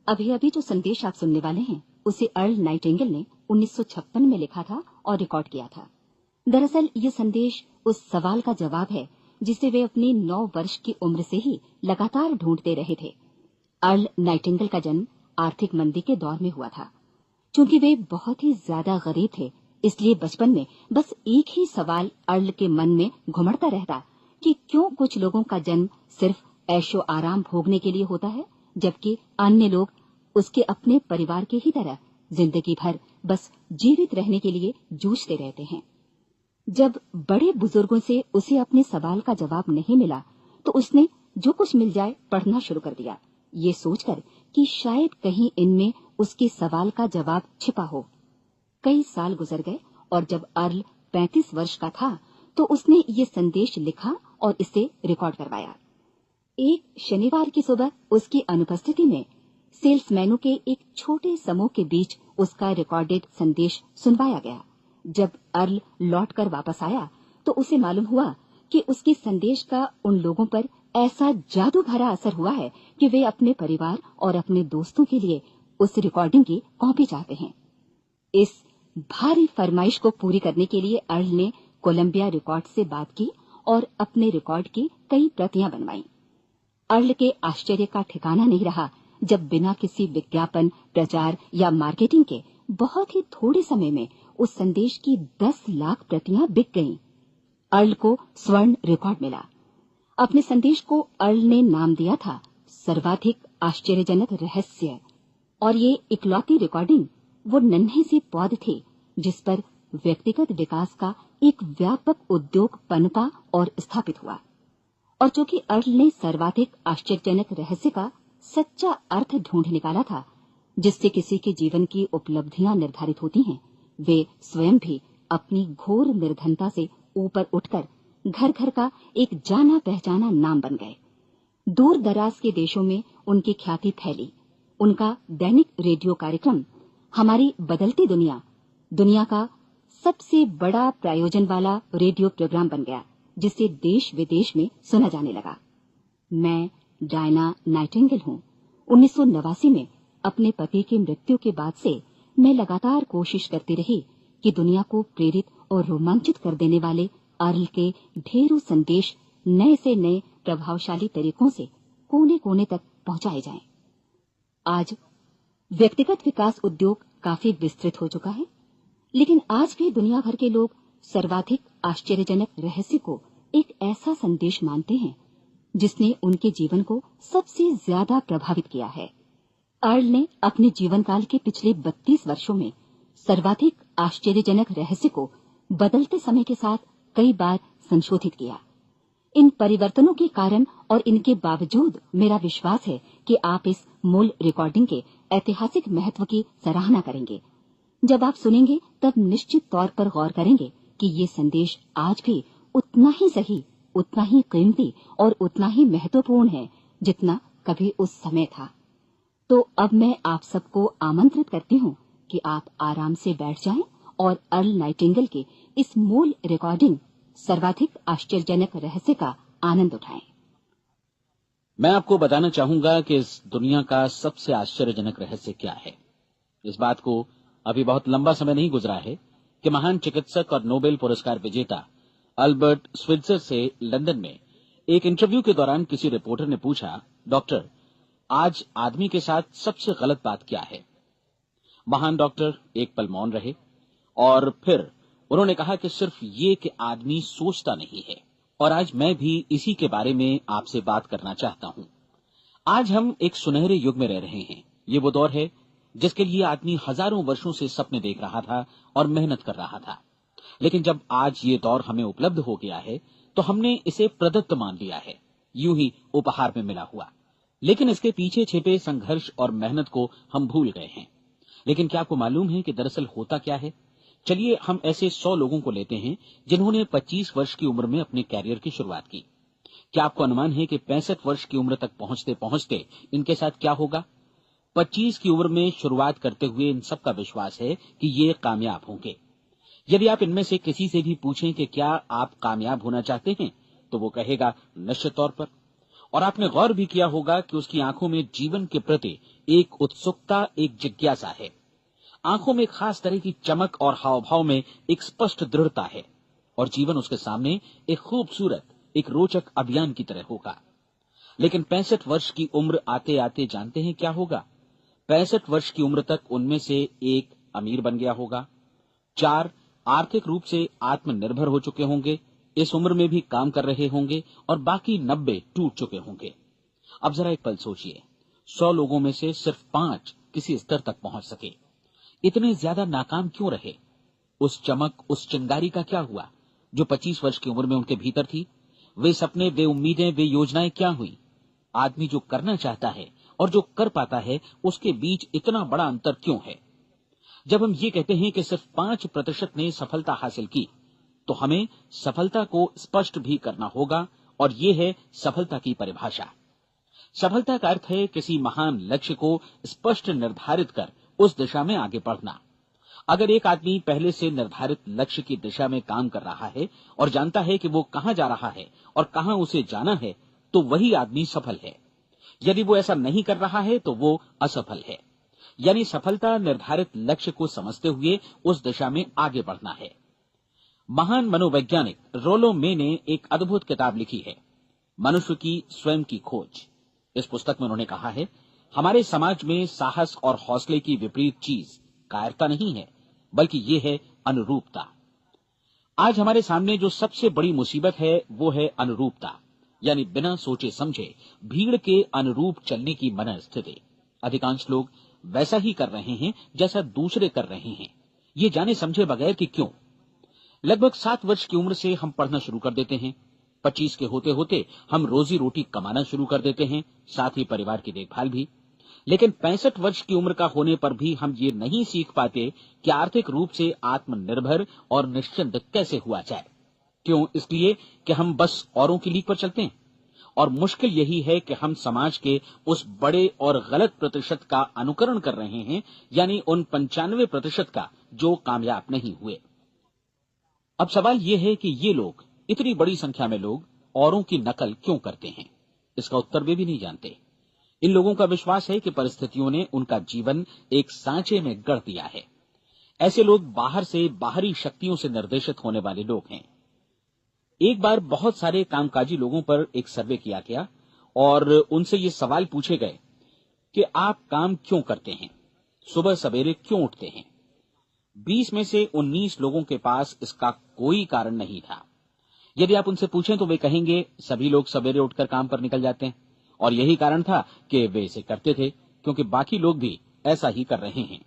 अभी अभी जो संदेश आप सुनने वाले हैं उसे अर्ल नाइटिंगेल ने 1956 में लिखा था और रिकॉर्ड किया था। दरअसल ये संदेश उस सवाल का जवाब है जिसे वे अपनी 9 वर्ष की उम्र से ही लगातार ढूंढते रहे थे। अर्ल नाइटिंगेल का जन्म आर्थिक मंदी के दौर में हुआ था। चूंकि वे बहुत ही ज्यादा गरीब थे, इसलिए बचपन में बस एक ही सवाल अर्ल के मन में घुमड़ता रहता कि क्यों कुछ लोगों का जन्म सिर्फ ऐशो आराम भोगने के लिए होता है, जबकि अन्य लोग उसके अपने परिवार के ही तरह जिंदगी भर बस जीवित रहने के लिए जूझते रहते हैं। जब बड़े बुजुर्गों से उसे अपने सवाल का जवाब नहीं मिला, तो उसने जो कुछ मिल जाए पढ़ना शुरू कर दिया, ये सोचकर कि शायद कहीं इनमें उसके सवाल का जवाब छिपा हो। कई साल गुजर गए और जब अर्ल 35 वर्ष का था तो उसने ये संदेश लिखा और इसे रिकॉर्ड करवाया। एक शनिवार की सुबह उसकी अनुपस्थिति में सेल्समैनों के एक छोटे समूह के बीच उसका रिकॉर्डेड संदेश सुनवाया गया। जब अर्ल लौटकर वापस आया तो उसे मालूम हुआ कि उसके संदेश का उन लोगों पर ऐसा जादू भरा असर हुआ है कि वे अपने परिवार और अपने दोस्तों के लिए उस रिकॉर्डिंग की कॉपी चाहते हैं। इस भारी फरमाइश को पूरी करने के लिए अर्ल ने कोलंबिया रिकॉर्ड से बात की और अपने रिकॉर्ड की कई प्रतियां बनवाई। अर्ल के आश्चर्य का ठिकाना नहीं रहा जब बिना किसी विज्ञापन, प्रचार या मार्केटिंग के बहुत ही थोड़े समय में उस संदेश की 10 लाख प्रतियां बिक गईं। अर्ल को स्वर्ण रिकॉर्ड मिला। अपने संदेश को अर्ल ने नाम दिया था सर्वाधिक आश्चर्यजनक रहस्य, और ये इकलौती रिकॉर्डिंग वो नन्हे से पौध थे जिस पर व्यक्तिगत विकास का एक व्यापक उद्योग पनपा और स्थापित हुआ। और चूंकि अर्ल ने सर्वाधिक आश्चर्यजनक रहस्य का सच्चा अर्थ ढूंढ निकाला था, जिससे किसी के जीवन की उपलब्धियां निर्धारित होती हैं, वे स्वयं भी अपनी घोर निर्धनता से ऊपर उठकर घर घर का एक जाना पहचाना नाम बन गए। दूर दराज के देशों में उनकी ख्याति फैली। उनका दैनिक रेडियो कार्यक्रम हमारी बदलती दुनिया का सबसे बड़ा प्रायोजन वाला रेडियो प्रोग्राम बन गया, जिसे देश विदेश में सुना जाने लगा। मैं डायना नाइटिंगेल हूँ। 1989 में अपने पति की मृत्यु के बाद से मैं लगातार कोशिश करती रही कि दुनिया को प्रेरित और रोमांचित कर देने वाले अर्ल के ढेरों संदेश नए से नए प्रभावशाली तरीकों से कोने कोने तक पहुंचाए जाएं। आज व्यक्तिगत विकास उद्योग काफी विस्तृत हो चुका है, लेकिन आज भी दुनिया भर के लोग सर्वाधिक आश्चर्यजनक रहस्य को एक ऐसा संदेश मानते हैं जिसने उनके जीवन को सबसे ज्यादा प्रभावित किया है। अर्ल ने अपने जीवन काल के पिछले 32 वर्षों में सर्वाधिक आश्चर्यजनक रहस्य को बदलते समय के साथ कई बार संशोधित किया। इन परिवर्तनों के कारण और इनके बावजूद मेरा विश्वास है कि आप इस मूल रिकॉर्डिंग के ऐतिहासिक महत्व की सराहना करेंगे। जब आप सुनेंगे तब निश्चित तौर पर गौर करेंगे कि ये संदेश आज भी उतना ही सही, उतना ही कीमती और उतना ही महत्वपूर्ण है जितना कभी उस समय था। तो अब मैं आप सबको आमंत्रित करती हूँ कि आप आराम से बैठ जाएं और अर्ल नाइटिंगेल के इस मूल रिकॉर्डिंग सर्वाधिक आश्चर्यजनक रहस्य का आनंद उठाएं। मैं आपको बताना चाहूंगा कि इस दुनिया का सबसे आश्चर्यजनक रहस्य क्या है। इस बात को अभी बहुत लंबा समय नहीं गुजरा है कि महान चिकित्सक और नोबेल पुरस्कार विजेता अल्बर्ट स्विट्जर से लंदन में एक इंटरव्यू के दौरान किसी रिपोर्टर ने पूछा, डॉक्टर, आज आदमी के साथ सबसे गलत बात क्या है? महान डॉक्टर एक पल मौन रहे और फिर उन्होंने कहा कि सिर्फ ये कि आदमी सोचता नहीं है। और आज मैं भी इसी के बारे में आपसे बात करना चाहता हूं। आज हम एक सुनहरे युग में रह रहे हैं। ये वो दौर है जिसके लिए आदमी हजारों वर्षों से सपने देख रहा था और मेहनत कर रहा था। लेकिन जब आज ये दौर हमें उपलब्ध हो गया है तो हमने इसे प्रदत्त मान लिया है, यूं ही उपहार में मिला हुआ। लेकिन इसके पीछे छिपे संघर्ष और मेहनत को हम भूल गए हैं। लेकिन क्या आपको मालूम है कि दरअसल होता क्या है? चलिए हम ऐसे 100 लोगों को लेते हैं जिन्होंने 25 वर्ष की उम्र में अपने कैरियर की शुरुआत की। क्या आपको अनुमान है कि 65 वर्ष की उम्र तक पहुंचते पहुंचते इनके साथ क्या होगा? 25 की उम्र में शुरुआत करते हुए इन सबका विश्वास है कि ये कामयाब होंगे। यदि आप इनमें से किसी से भी पूछें कि क्या आप कामयाब होना चाहते हैं, तो वो कहेगा निश्चित तौर पर। और आपने गौर भी किया होगा कि उसकी आंखों में जीवन के प्रति एक उत्सुकता, एक जिज्ञासा है। आंखों में खास तरह की चमक और हाव भाव में एक स्पष्ट दृढ़ता है और जीवन उसके सामने एक खूबसूरत, एक रोचक अभियान की तरह होगा। लेकिन 65 वर्ष की उम्र आते आते जानते हैं क्या होगा? 65 वर्ष की उम्र तक उनमें से एक अमीर बन गया होगा, 4 आर्थिक रूप से आत्मनिर्भर हो चुके होंगे, इस उम्र में भी काम कर रहे होंगे और बाकी 90 टूट चुके होंगे। अब जरा एक पल सोचिए, 100 लोगों में से सिर्फ 5 किसी स्तर तक पहुंच सके। इतने ज्यादा नाकाम क्यों रहे? उस चमक, उस चिंगारी का क्या हुआ जो 25 वर्ष की उम्र में उनके भीतर थी? वे सपने, वे उम्मीदें, वे योजनाएं क्या हुई? आदमी जो करना चाहता है और जो कर पाता है, उसके बीच इतना बड़ा अंतर क्यों है? जब हम ये कहते हैं कि सिर्फ 5% ने सफलता हासिल की, तो हमें सफलता को स्पष्ट भी करना होगा, और ये है सफलता की परिभाषा। सफलता का अर्थ है किसी महान लक्ष्य को स्पष्ट निर्धारित कर उस दिशा में आगे बढ़ना। अगर एक आदमी पहले से निर्धारित लक्ष्य की दिशा में काम कर रहा है और जानता है कि वो कहां जा रहा है और कहां उसे जाना है, तो वही आदमी सफल है। यदि वो ऐसा नहीं कर रहा है तो वो असफल है। यानी सफलता निर्धारित लक्ष्य को समझते हुए उस दिशा में आगे बढ़ना है। महान मनोवैज्ञानिक रोलो मे ने एक अद्भुत किताब लिखी है, मनुष्य की स्वयं की खोज। इस पुस्तक में उन्होंने कहा है, हमारे समाज में साहस और हौसले की विपरीत चीज कायरता नहीं है, बल्कि ये है अनुरूपता। आज हमारे सामने जो सबसे बड़ी मुसीबत है वो है अनुरूपता, यानी बिना सोचे समझे भीड़ के अनुरूप चलने की मनस्थिति। अधिकांश लोग वैसा ही कर रहे हैं जैसा दूसरे कर रहे हैं, ये जाने समझे बगैर कि क्यों। लगभग 7 वर्ष की उम्र से हम पढ़ना शुरू कर देते हैं, 25 के होते होते हम रोजी रोटी कमाना शुरू कर देते हैं, साथ ही परिवार की देखभाल भी। लेकिन 65 वर्ष की उम्र का होने पर भी हम ये नहीं सीख पाते कि आर्थिक रूप से आत्मनिर्भर और निश्चिंत कैसे हुआ जाए। क्यों? इसलिए कि हम बस औरों की लीक पर चलते हैं। और मुश्किल यही है कि हम समाज के उस बड़े और गलत प्रतिशत का अनुकरण कर रहे हैं, यानी उन 95% का जो कामयाब नहीं हुए। अब सवाल यह है कि ये लोग, इतनी बड़ी संख्या में लोग, औरों की नकल क्यों करते हैं? इसका उत्तर वे भी नहीं जानते। इन लोगों का विश्वास है कि परिस्थितियों ने उनका जीवन एक सांचे में गढ़ दिया है। ऐसे लोग बाहर से, बाहरी शक्तियों से निर्देशित होने वाले लोग हैं। एक बार बहुत सारे कामकाजी लोगों पर एक सर्वे किया गया और उनसे ये सवाल पूछे गए कि आप काम क्यों करते हैं, सुबह सवेरे क्यों उठते हैं? 20 में से 19 लोगों के पास इसका कोई कारण नहीं था। यदि आप उनसे पूछें तो वे कहेंगे सभी लोग सवेरे उठकर काम पर निकल जाते हैं और यही कारण था कि वे इसे करते थे, क्योंकि बाकी लोग भी ऐसा ही कर रहे हैं।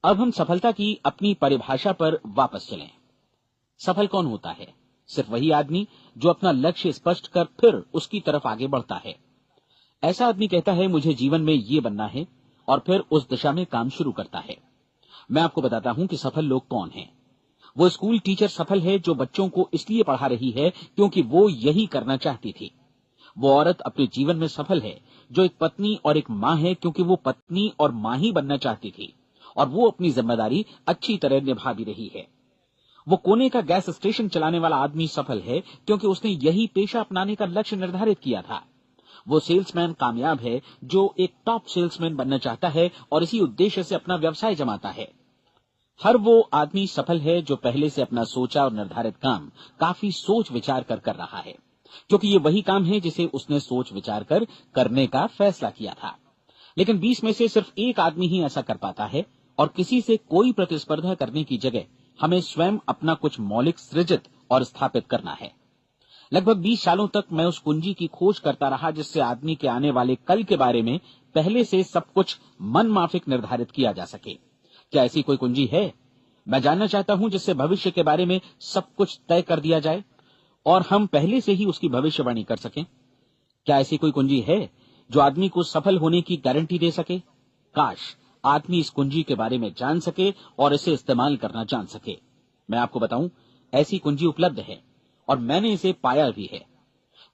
अब हम सफलता की अपनी परिभाषा पर वापस चलें। सफल कौन होता है? सिर्फ वही आदमी जो अपना लक्ष्य स्पष्ट कर फिर उसकी तरफ आगे बढ़ता है। ऐसा आदमी कहता है मुझे जीवन में ये बनना है और फिर उस दिशा में काम शुरू करता है। मैं आपको बताता हूं कि सफल लोग कौन हैं। वो स्कूल टीचर सफल है जो बच्चों को इसलिए पढ़ा रही है क्योंकि वो यही करना चाहती थी। वो औरत अपने जीवन में सफल है जो एक पत्नी और एक मां है क्योंकि वो पत्नी और मां ही बनना चाहती थी और वो अपनी जिम्मेदारी अच्छी तरह निभा भी रही है। वो कोने का गैस स्टेशन चलाने वाला आदमी सफल है क्योंकि उसने यही पेशा अपनाने का लक्ष्य निर्धारित किया था। वो सेल्समैन कामयाब है जो एक टॉप सेल्समैन बनना चाहता है और इसी उद्देश्य से अपना व्यवसाय जमाता है। हर वो आदमी सफल है जो पहले से अपना सोचा और निर्धारित काम काफी सोच विचार कर रहा है, क्योंकि ये वही काम है जिसे उसने सोच विचार कर करने का फैसला किया था। लेकिन 20 में से सिर्फ एक आदमी ही ऐसा कर पाता है और किसी से कोई प्रतिस्पर्धा करने की जगह हमें स्वयं अपना कुछ मौलिक सृजित और स्थापित करना है। लगभग 20 सालों तक मैं उस कुंजी की खोज करता रहा जिससे आदमी के आने वाले कल के बारे में पहले से सब कुछ मन माफिक निर्धारित किया जा सके। क्या ऐसी कोई कुंजी है? मैं जानना चाहता हूं जिससे भविष्य के बारे में सब कुछ तय कर दिया जाए और हम पहले से ही उसकी भविष्यवाणी कर सकें। क्या ऐसी कोई कुंजी है जो आदमी को सफल होने की गारंटी दे सके? काश आदमी इस कुंजी के बारे में जान सके और इसे इस्तेमाल करना जान सके। मैं आपको बताऊं, ऐसी कुंजी उपलब्ध है और मैंने इसे पाया भी है।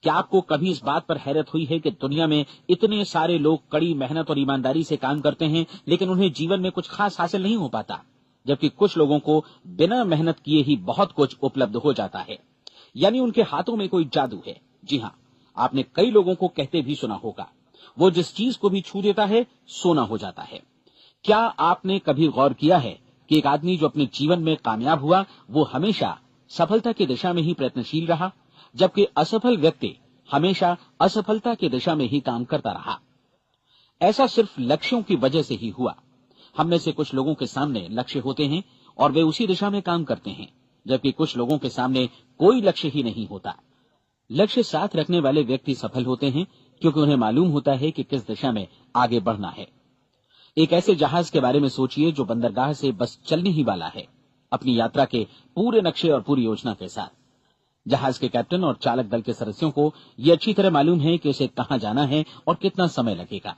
क्या आपको कभी इस बात पर हैरत हुई है कि दुनिया में इतने सारे लोग कड़ी मेहनत और ईमानदारी से काम करते हैं लेकिन उन्हें जीवन में कुछ खास हासिल नहीं हो पाता, जबकि कुछ लोगों को बिना मेहनत किए ही बहुत कुछ उपलब्ध हो जाता है। यानी उनके हाथों में कोई जादू है। जी हां, आपने कई लोगों को कहते भी सुना होगा, वो जिस चीज को भी छू देता है सोना हो जाता है। क्या आपने कभी गौर किया है कि एक आदमी जो अपने जीवन में कामयाब हुआ वो हमेशा सफलता की दिशा में ही प्रयत्नशील रहा, जबकि असफल व्यक्ति हमेशा असफलता की दिशा में ही काम करता रहा। ऐसा सिर्फ लक्ष्यों की वजह से ही हुआ। हम में से कुछ लोगों के सामने लक्ष्य होते हैं और वे उसी दिशा में काम करते हैं, जबकि कुछ लोगों के सामने कोई लक्ष्य ही नहीं होता। लक्ष्य साथ रखने वाले व्यक्ति सफल होते हैं क्योंकि उन्हें मालूम होता है कि किस दिशा में आगे बढ़ना है। एक ऐसे जहाज के बारे में सोचिए जो बंदरगाह से बस चलने ही वाला है, अपनी यात्रा के पूरे नक्शे और पूरी योजना के साथ। जहाज के कैप्टन और चालक दल के सदस्यों को यह अच्छी तरह मालूम है कि उसे कहां जाना है और कितना समय लगेगा।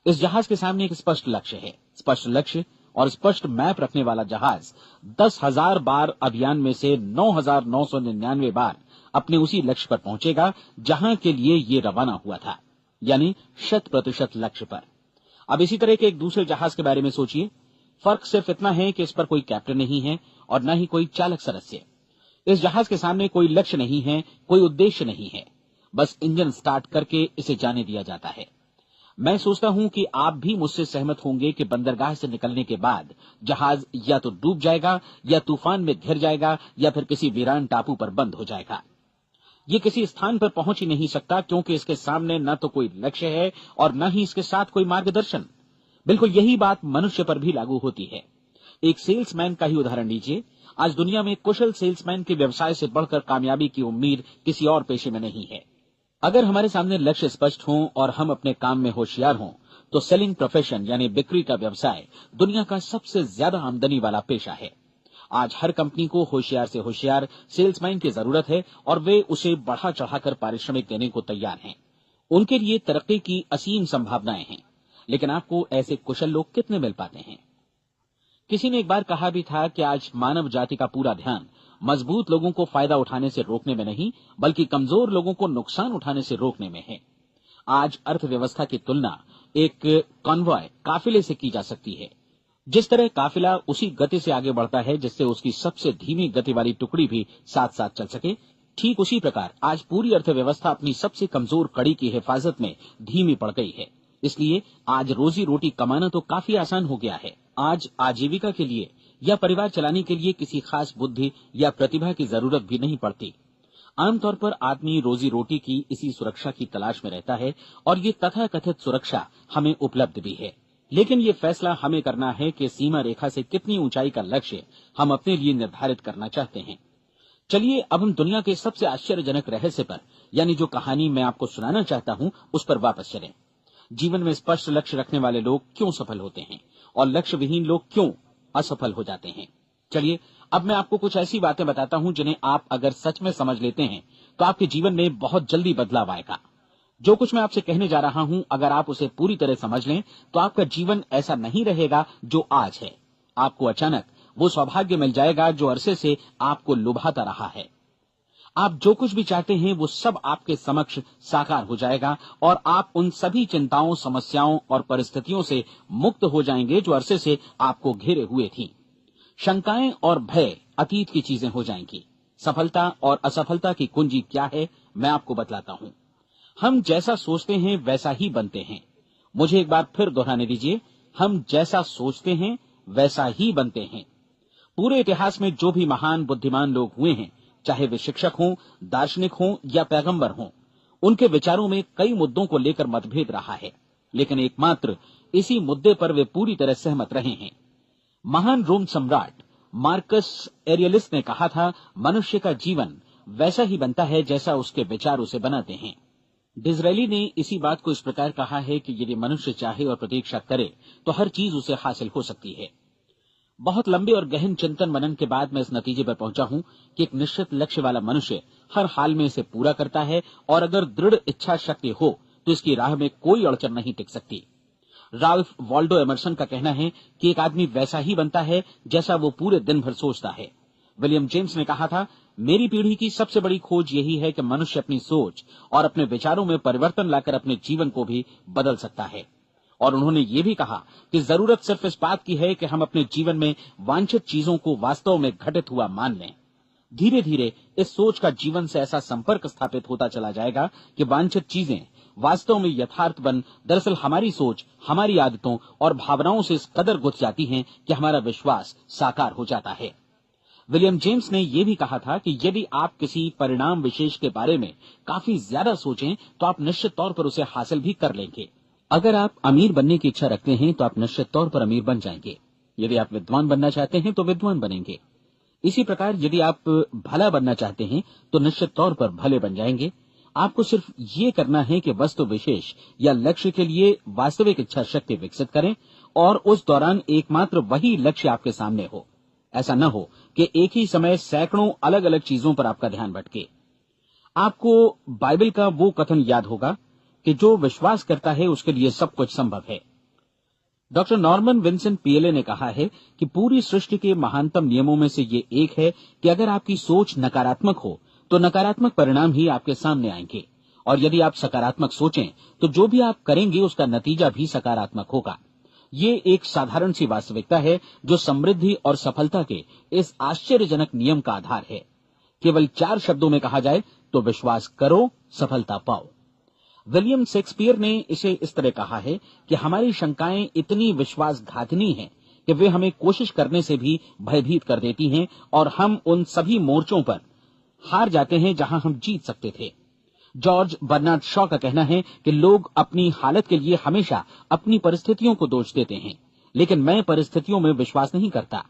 इस जहाज के सामने एक स्पष्ट लक्ष्य है। स्पष्ट लक्ष्य और स्पष्ट मैप रखने वाला जहाज 10,000 बार अभियान में से 9,999 बार अपने उसी लक्ष्य पर पहुंचेगा जहां के लिए ये रवाना हुआ था, यानी 100% लक्ष्य पर। अब इसी तरह के एक दूसरे जहाज के बारे में सोचिए। फर्क सिर्फ इतना है कि इस पर कोई कैप्टन नहीं है और न ही कोई चालक सदस्य। इस जहाज के सामने कोई लक्ष्य नहीं है, कोई उद्देश्य नहीं है, बस इंजन स्टार्ट करके इसे जाने दिया जाता है। मैं सोचता हूं कि आप भी मुझसे सहमत होंगे कि बंदरगाह से निकलने के बाद जहाज या तो डूब जाएगा या तूफान में घिर जाएगा या फिर किसी वीरान टापू पर बंद हो जाएगा। ये किसी स्थान पर पहुंच ही नहीं सकता क्योंकि इसके सामने न तो कोई लक्ष्य है और न ही इसके साथ कोई मार्गदर्शन। बिल्कुल यही बात मनुष्य पर भी लागू होती है। एक सेल्समैन का ही उदाहरण लीजिए। आज दुनिया में कुशल सेल्समैन के व्यवसाय से बढ़कर कामयाबी की उम्मीद किसी और पेशे में नहीं है। अगर हमारे सामने लक्ष्य स्पष्ट हों और हम अपने काम में होशियार हों तो सेलिंग प्रोफेशन यानी बिक्री का व्यवसाय दुनिया का सबसे ज्यादा आमदनी वाला पेशा है। आज हर कंपनी को होशियार से होशियार सेल्समैन की जरूरत है और वे उसे बढ़ा चढ़ाकर पारिश्रमिक देने को तैयार हैं। उनके लिए तरक्की की असीम संभावनाएं हैं, लेकिन आपको ऐसे कुशल लोग कितने मिल पाते हैं? किसी ने एक बार कहा भी था कि आज मानव जाति का पूरा ध्यान मजबूत लोगों को फायदा उठाने से रोकने में नहीं, बल्कि कमजोर लोगों को नुकसान उठाने से रोकने में है। आज अर्थव्यवस्था की तुलना एक कॉन्वॉय काफिले से की जा सकती है। जिस तरह काफिला उसी गति से आगे बढ़ता है जिससे उसकी सबसे धीमी गति वाली टुकड़ी भी साथ साथ चल सके, ठीक उसी प्रकार आज पूरी अर्थव्यवस्था अपनी सबसे कमजोर कड़ी की हिफाजत में धीमी पड़ गई है। इसलिए आज रोजी रोटी कमाना तो काफी आसान हो गया है। आज आजीविका के लिए या परिवार चलाने के लिए किसी खास बुद्धि या प्रतिभा की जरूरत भी नहीं पड़ती। आमतौर पर आदमी रोजी रोटी की इसी सुरक्षा की तलाश में रहता है और ये तथाकथित सुरक्षा हमें उपलब्ध भी है। लेकिन ये फैसला हमें करना है कि सीमा रेखा से कितनी ऊंचाई का लक्ष्य हम अपने लिए निर्धारित करना चाहते हैं। चलिए अब हम दुनिया के सबसे आश्चर्यजनक रहस्य पर, यानी जो कहानी मैं आपको सुनाना चाहता हूं, उस पर वापस चलें। जीवन में स्पष्ट लक्ष्य रखने वाले लोग क्यों सफल होते हैं और लक्ष्य विहीन लोग क्यों असफल हो जाते हैं? चलिए अब मैं आपको कुछ ऐसी बातें बताता हूं जिन्हें आप अगर सच में समझ लेते हैं तो आपके जीवन में बहुत जल्दी बदलाव आएगा। जो कुछ मैं आपसे कहने जा रहा हूं, अगर आप उसे पूरी तरह समझ लें तो आपका जीवन ऐसा नहीं रहेगा जो आज है। आपको अचानक वो सौभाग्य मिल जाएगा जो अरसे से आपको लुभाता रहा है। आप जो कुछ भी चाहते हैं वो सब आपके समक्ष साकार हो जाएगा और आप उन सभी चिंताओं, समस्याओं और परिस्थितियों से मुक्त हो जाएंगे जो अरसे से आपको घेरे हुए थी। शंकाएं और भय अतीत की चीजें हो जाएंगी। सफलता और असफलता की कुंजी क्या है, मैं आपको बतलाता हूं। हम जैसा सोचते हैं वैसा ही बनते हैं। मुझे एक बार फिर दोहराने दीजिए, हम जैसा सोचते हैं वैसा ही बनते हैं। पूरे इतिहास में जो भी महान बुद्धिमान लोग हुए हैं, चाहे वे शिक्षक हों, दार्शनिक हों या पैगंबर हों, उनके विचारों में कई मुद्दों को लेकर मतभेद रहा है, लेकिन एकमात्र इसी मुद्दे पर वे पूरी तरह सहमत रहे हैं। महान रोम सम्राट मार्कस एरियलिस ने कहा था, मनुष्य का जीवन वैसा ही बनता है जैसा उसके विचार उसे बनाते हैं। डिज़रायली ने इसी बात को इस प्रकार कहा है कि यदि मनुष्य चाहे और प्रतीक्षा करे तो हर चीज उसे हासिल हो सकती है। बहुत लंबे और गहन चिंतन मनन के बाद मैं इस नतीजे पर पहुंचा हूं कि एक निश्चित लक्ष्य वाला मनुष्य हर हाल में इसे पूरा करता है और अगर दृढ़ इच्छा शक्ति हो तो इसकी राह में कोई अड़चन नहीं टिक सकती। राल्फ वॉल्डो एमर्सन का कहना है कि एक आदमी वैसा ही बनता है जैसा वो पूरे दिन भर सोचता है। विलियम जेम्स ने कहा था, मेरी पीढ़ी की सबसे बड़ी खोज यही है कि मनुष्य अपनी सोच और अपने विचारों में परिवर्तन लाकर अपने जीवन को भी बदल सकता है। और उन्होंने ये भी कहा कि जरूरत सिर्फ इस बात की है कि हम अपने जीवन में वांछित चीजों को वास्तव में घटित हुआ मान लें। धीरे धीरे इस सोच का जीवन से ऐसा संपर्क स्थापित होता चला जाएगा कि वांछित चीजें वास्तव में यथार्थ बन दरअसल हमारी सोच, हमारी आदतों और भावनाओं से इस कदर गुथ जाती हैं कि हमारा विश्वास साकार हो जाता है। विलियम जेम्स ने यह भी कहा था कि यदि आप किसी परिणाम विशेष के बारे में काफी ज्यादा सोचें तो आप निश्चित तौर पर उसे हासिल भी कर लेंगे। अगर आप अमीर बनने की इच्छा रखते हैं तो आप निश्चित तौर पर अमीर बन जाएंगे। यदि आप विद्वान बनना चाहते हैं तो विद्वान बनेंगे। इसी प्रकार यदि आप भला बनना चाहते हैं तो निश्चित तौर पर भले बन जाएंगे। आपको सिर्फ ये करना है कि वस्तु विशेष या लक्ष्य के लिए वास्तविक इच्छा शक्ति विकसित करें और उस दौरान एकमात्र वही लक्ष्य आपके सामने हो। ऐसा न हो कि एक ही समय सैकड़ों अलग अलग चीजों पर आपका ध्यान भटके। आपको बाइबल का वो कथन याद होगा कि जो विश्वास करता है उसके लिए सब कुछ संभव है। डॉक्टर नॉर्मन विंसेंट पीएले ने कहा है कि पूरी सृष्टि के महानतम नियमों में से ये एक है कि अगर आपकी सोच नकारात्मक हो तो नकारात्मक परिणाम ही आपके सामने आएंगे, और यदि आप सकारात्मक सोचें तो जो भी आप करेंगे उसका नतीजा भी सकारात्मक होगा। ये एक साधारण सी वास्तविकता है जो समृद्धि और सफलता के इस आश्चर्यजनक नियम का आधार है। केवल 4 शब्दों में कहा जाए तो विश्वास करो, सफलता पाओ। विलियम शेक्सपियर ने इसे इस तरह कहा है कि हमारी शंकाएं इतनी विश्वासघातिनी हैं कि वे हमें कोशिश करने से भी भयभीत कर देती हैं और हम उन सभी मोर्चों पर हार जाते हैं जहां हम जीत सकते थे। जॉर्ज बर्नार्ड शॉ का कहना है कि लोग अपनी हालत के लिए हमेशा अपनी परिस्थितियों को दोष देते हैं, लेकिन मैं परिस्थितियों में विश्वास नहीं करता।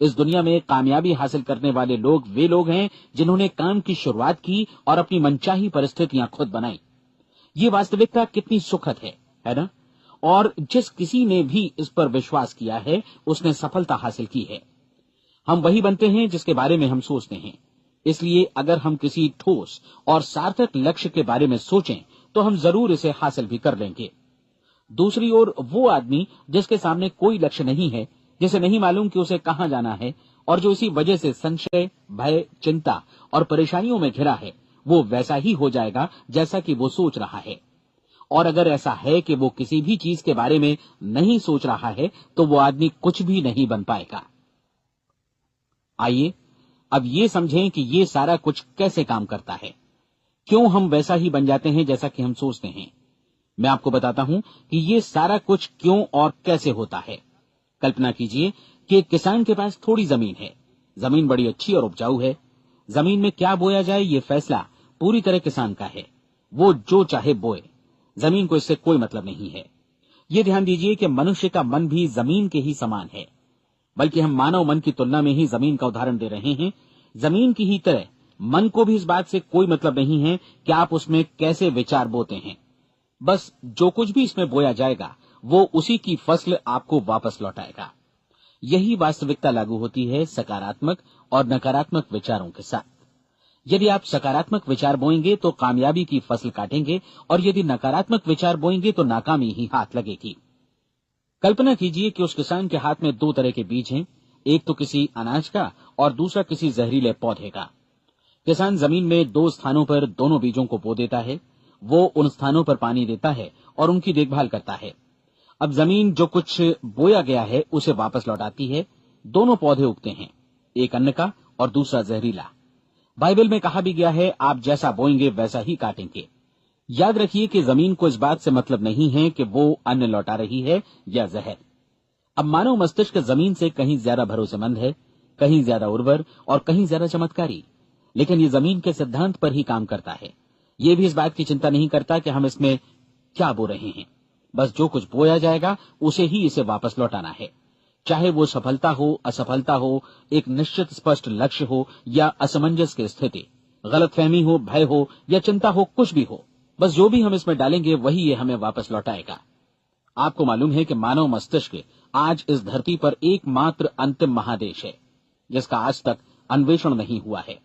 इस दुनिया में कामयाबी हासिल करने वाले लोग वे लोग हैं जिन्होंने काम की शुरुआत की और अपनी मनचाही परिस्थितियां खुद बनाई। ये वास्तविकता कितनी सुखद है ना? और जिस किसी ने भी इस पर विश्वास किया है उसने सफलता हासिल की है। हम वही बनते हैं जिसके बारे में हम सोचते हैं। इसलिए अगर हम किसी ठोस और सार्थक लक्ष्य के बारे में सोचें तो हम जरूर इसे हासिल भी कर लेंगे। दूसरी ओर वो आदमी जिसके सामने कोई लक्ष्य नहीं है, जिसे नहीं मालूम कि उसे कहां जाना है और जो इसी वजह से संशय, भय, चिंता और परेशानियों में घिरा है, वो वैसा ही हो जाएगा जैसा कि वो सोच रहा है। और अगर ऐसा है कि वो किसी भी चीज के बारे में नहीं सोच रहा है तो वो आदमी कुछ भी नहीं बन पाएगा। आइए अब ये समझें कि ये सारा कुछ कैसे काम करता है, क्यों हम वैसा ही बन जाते हैं जैसा कि हम सोचते हैं। मैं आपको बताता हूं कि ये सारा कुछ क्यों और कैसे होता है। कल्पना कीजिए कि एक किसान के पास थोड़ी जमीन है। जमीन बड़ी अच्छी और उपजाऊ है। जमीन में क्या बोया जाए ये फैसला पूरी तरह किसान का है। वो जो चाहे बोए, जमीन को इससे कोई मतलब नहीं है। ये ध्यान दीजिए कि मनुष्य का मन भी जमीन के ही समान है, बल्कि हम मानव मन की तुलना में ही जमीन का उदाहरण दे रहे हैं। जमीन की ही तरह मन को भी इस बात से कोई मतलब नहीं है कि आप उसमें कैसे विचार बोते हैं। बस जो कुछ भी इसमें बोया जाएगा वो उसी की फसल आपको वापस लौटाएगा। यही वास्तविकता लागू होती है सकारात्मक और नकारात्मक विचारों के साथ। यदि आप सकारात्मक विचार बोएंगे तो कामयाबी की फसल काटेंगे, और यदि नकारात्मक विचार बोएंगे तो नाकामी ही हाथ लगेगी। कल्पना कीजिए कि उस किसान के हाथ में 2 तरह के बीज हैं, एक तो किसी अनाज का और दूसरा किसी जहरीले पौधे का। किसान जमीन में 2 स्थानों पर दोनों बीजों को बो देता है। वो उन स्थानों पर पानी देता है और उनकी देखभाल करता है। अब जमीन जो कुछ बोया गया है उसे वापस लौटाती है। दोनों पौधे उगते हैं, एक अन्न का और दूसरा जहरीला। बाइबल में कहा भी गया है, आप जैसा बोएंगे वैसा ही काटेंगे। याद रखिए कि जमीन को इस बात से मतलब नहीं है कि वो अन्न लौटा रही है या जहर। अब मानव मस्तिष्क जमीन से कहीं ज्यादा भरोसेमंद है, कहीं ज्यादा उर्वर और कहीं ज्यादा चमत्कारी, लेकिन ये जमीन के सिद्धांत पर ही काम करता है। ये भी इस बात की चिंता नहीं करता कि हम इसमें क्या बो रहे हैं। बस जो कुछ बोया जाएगा उसे ही इसे वापस लौटाना है, चाहे वो सफलता हो, असफलता हो, एक निश्चित स्पष्ट लक्ष्य हो या असमंजस की स्थिति, गलतफहमी हो, भय हो या चिंता हो, कुछ भी हो। बस जो भी हम इसमें डालेंगे वही ये हमें वापस लौटाएगा। आपको मालूम है कि मानव मस्तिष्क आज इस धरती पर एकमात्र अंतिम महादेश है जिसका आज तक अन्वेषण नहीं हुआ है।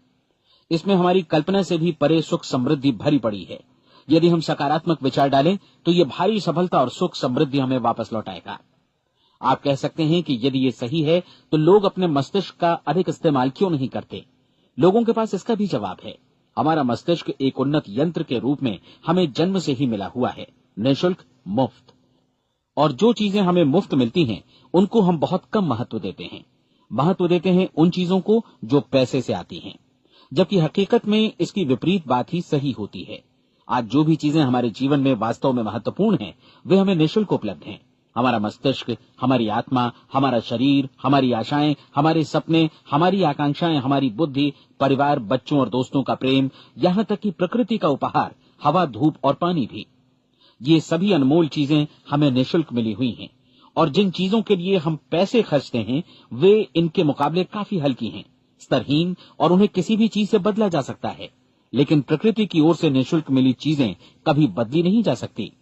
इसमें हमारी कल्पना से भी परे सुख समृद्धि भरी पड़ी है। यदि हम सकारात्मक विचार डालें तो ये भारी सफलता और सुख समृद्धि हमें वापस लौटाएगा। आप कह सकते हैं कि यदि ये सही है तो लोग अपने मस्तिष्क का अधिक इस्तेमाल क्यों नहीं करते? लोगों के पास इसका भी जवाब है। हमारा मस्तिष्क एक उन्नत यंत्र के रूप में हमें जन्म से ही मिला हुआ है, निःशुल्क, मुफ्त। और जो चीजें हमें मुफ्त मिलती हैं उनको हम बहुत कम महत्व देते हैं। महत्व देते हैं उन चीजों को जो पैसे से आती हैं। जबकि हकीकत में इसकी विपरीत बात ही सही होती है। आज जो भी चीजें हमारे जीवन में वास्तव में महत्वपूर्ण हैं, वे हमें निःशुल्क उपलब्ध हैं। हमारा मस्तिष्क, हमारी आत्मा, हमारा शरीर, हमारी आशाएं, हमारे सपने, हमारी आकांक्षाएं, हमारी बुद्धि, परिवार, बच्चों और दोस्तों का प्रेम, यहाँ तक कि प्रकृति का उपहार, हवा, धूप और पानी भी, ये सभी अनमोल चीजें हमें निःशुल्क मिली हुई हैं। और जिन चीजों के लिए हम पैसे खर्चते हैं, वे इनके मुकाबले काफी हल्की हैं, स्तरहीन, और उन्हें किसी भी चीज से बदला जा सकता है। लेकिन प्रकृति की ओर से निःशुल्क मिली चीजें कभी बदली नहीं जा सकती।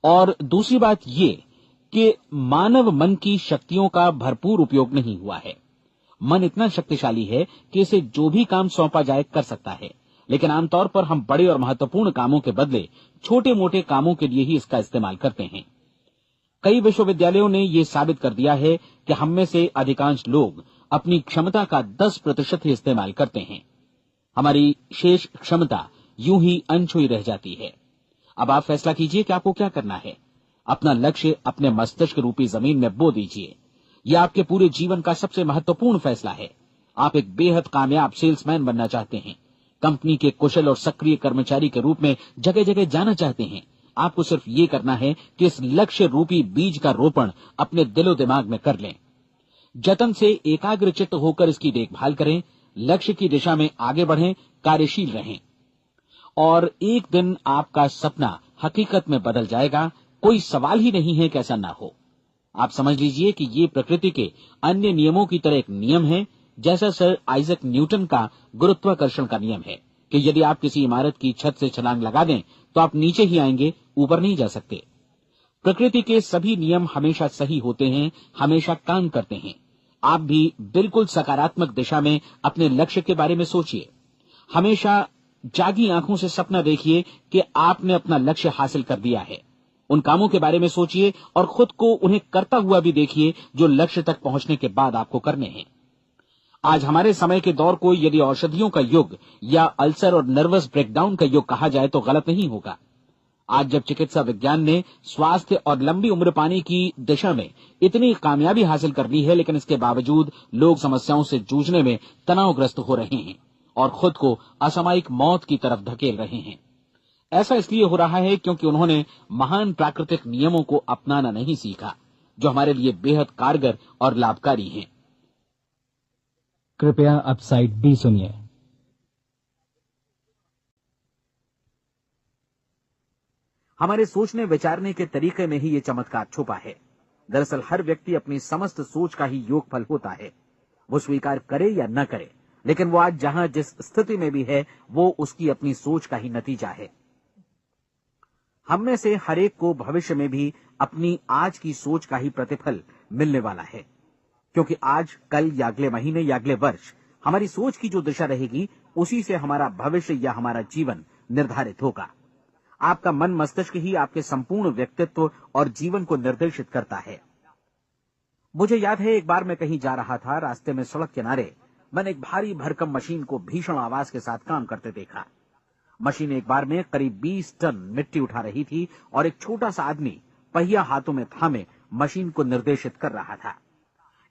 और दूसरी बात ये कि मानव मन की शक्तियों का भरपूर उपयोग नहीं हुआ है। मन इतना शक्तिशाली है कि इसे जो भी काम सौंपा जाए कर सकता है, लेकिन आमतौर पर हम बड़े और महत्वपूर्ण कामों के बदले छोटे मोटे कामों के लिए ही इसका इस्तेमाल करते हैं। कई विश्वविद्यालयों ने यह साबित कर दिया है कि हम में से अधिकांश लोग अपनी क्षमता का 10% ही इस्तेमाल करते हैं। हमारी शेष क्षमता यूं ही अनछुई रह जाती है। अब आप फैसला कीजिए कि आपको क्या करना है। अपना लक्ष्य अपने मस्तिष्क रूपी जमीन में बो दीजिए। यह आपके पूरे जीवन का सबसे महत्वपूर्ण फैसला है। आप एक बेहद कामयाब सेल्समैन बनना चाहते हैं, कंपनी के कुशल और सक्रिय कर्मचारी के रूप में जगह जगह जाना चाहते हैं। आपको सिर्फ ये करना है कि इस लक्ष्य रूपी बीज का रोपण अपने दिलो दिमाग में कर लें। जतन से एकाग्रचित्त होकर इसकी देखभाल करें, लक्ष्य की दिशा में आगे बढ़ें, कार्यशील रहें, और एक दिन आपका सपना हकीकत में बदल जाएगा। कोई सवाल ही नहीं है कि ऐसा ना हो। आप समझ लीजिए कि ये प्रकृति के अन्य नियमों की तरह एक नियम है, जैसा सर आइजक न्यूटन का गुरुत्वाकर्षण का नियम है कि यदि आप किसी इमारत की छत से छलांग लगा दें तो आप नीचे ही आएंगे, ऊपर नहीं जा सकते। प्रकृति के सभी नियम हमेशा सही होते हैं, हमेशा काम करते हैं। आप भी बिल्कुल सकारात्मक दिशा में अपने लक्ष्य के बारे में सोचिए। हमेशा जागी आंखों से सपना देखिए कि आपने अपना लक्ष्य हासिल कर दिया है। उन कामों के बारे में सोचिए और खुद को उन्हें करता हुआ भी देखिए जो लक्ष्य तक पहुंचने के बाद आपको करने हैं। आज हमारे समय के दौर को यदि औषधियों का युग या अल्सर और नर्वस ब्रेकडाउन का युग कहा जाए तो गलत नहीं होगा। आज जब चिकित्सा विज्ञान ने स्वास्थ्य और लंबी उम्र पाने की दिशा में इतनी कामयाबी हासिल कर ली है, लेकिन इसके बावजूद लोग समस्याओं से जूझने में तनावग्रस्त हो रहे हैं और खुद को असामयिक मौत की तरफ धकेल रहे हैं। ऐसा इसलिए हो रहा है क्योंकि उन्होंने महान प्राकृतिक नियमों को अपनाना नहीं सीखा, जो हमारे लिए बेहद कारगर और लाभकारी हैं। कृपया अब साइड बी सुनिए। हमारे सोचने विचारने के तरीके में ही ये चमत्कार छुपा है। दरअसल हर व्यक्ति अपनी समस्त सोच का ही योगफल होता है। वो स्वीकार करे या न करे, लेकिन वो आज जहां जिस स्थिति में भी है, वो उसकी अपनी सोच का ही नतीजा है। हम में से हर एक को भविष्य में भी अपनी आज की सोच का ही प्रतिफल मिलने वाला है, क्योंकि आज, कल या अगले महीने या अगले वर्ष हमारी सोच की जो दिशा रहेगी, उसी से हमारा भविष्य या हमारा जीवन निर्धारित होगा। आपका मन मस्तिष्क ही आपके संपूर्ण व्यक्तित्व और जीवन को निर्देशित करता है। मुझे याद है, एक बार मैं कहीं जा रहा था, रास्ते में सड़क किनारे मैंने एक भारी भरकम मशीन को भीषण आवाज के साथ काम करते देखा। मशीन एक बार में करीब 20 टन मिट्टी उठा रही थी और एक छोटा सा आदमी पहिया हाथों में थामे मशीन को निर्देशित कर रहा था।